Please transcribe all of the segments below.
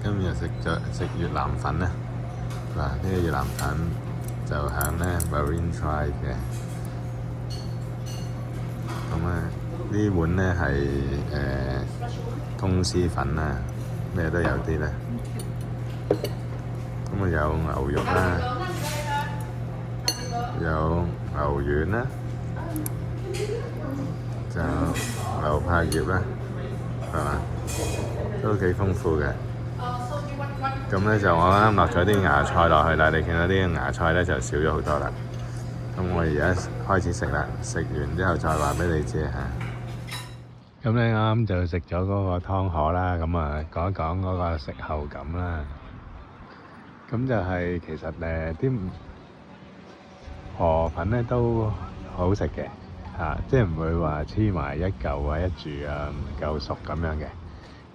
今日食越南粉啊！嗱，呢個越南粉就響咧 Marine Drive 嘅。咁呢碗咧係通絲粉啊，咩都有啲咧。咁有牛肉啦，有牛丸啦，就牛柏葉啦，係嘛？都幾豐富嘅。咁咧就我啱落咗啲芽菜落去啦，你見到啲芽菜咧就少咗好多啦。咁我而家開始食啦，食完之後再話俾你知嚇。咁咧啱就食咗嗰個湯河啦，咁啊講一講嗰個食後感啦。咁就係其實啲河粉咧都好食嘅嚇，即係唔會話黐埋一嚿啊一柱啊唔夠熟咁樣嘅。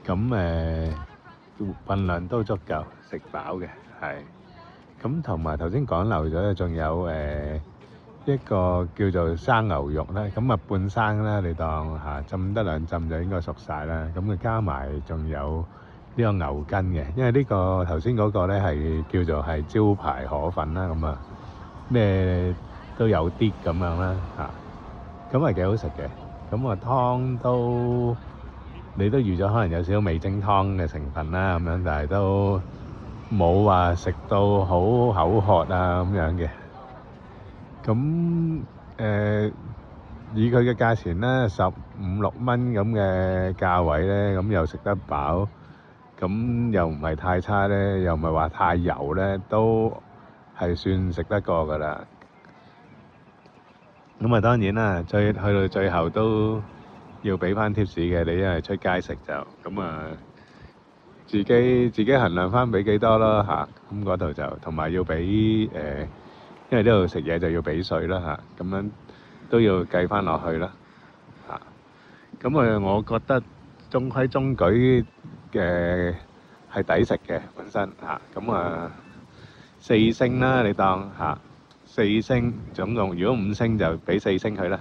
咁份量都足夠食飽嘅，係。咁同埋頭先講漏咗，仲有一個叫做生牛肉咧，咁啊半生啦，你當浸得兩浸就應該熟晒啦。咁佢加埋仲有呢個牛筋嘅，因為呢個頭先嗰個咧係叫做係招牌河粉啦，咁啊咩都有啲咁樣啦咁係幾好食嘅。咁啊湯都你都預咗可能有少少味精湯嘅成分啦，咁樣，但係都冇話食到好口渴啊咁樣嘅。咁以佢嘅價錢咧15-16蚊咁嘅價位咧，咁又食得飽，咁又唔係太差咧，又唔係話太油咧，都係算食得過㗎啦。咁啊當然啦，去到最後都要俾翻貼士嘅，你因為出街食就咁自己衡量翻俾幾多咯咁嗰度就同埋要俾因為呢度食嘢就要俾稅啦咁樣都要計翻落去啦咁我覺得中規中矩嘅係抵食嘅本身咁4星啦，你當4星總共，如果5星就俾4星佢啦。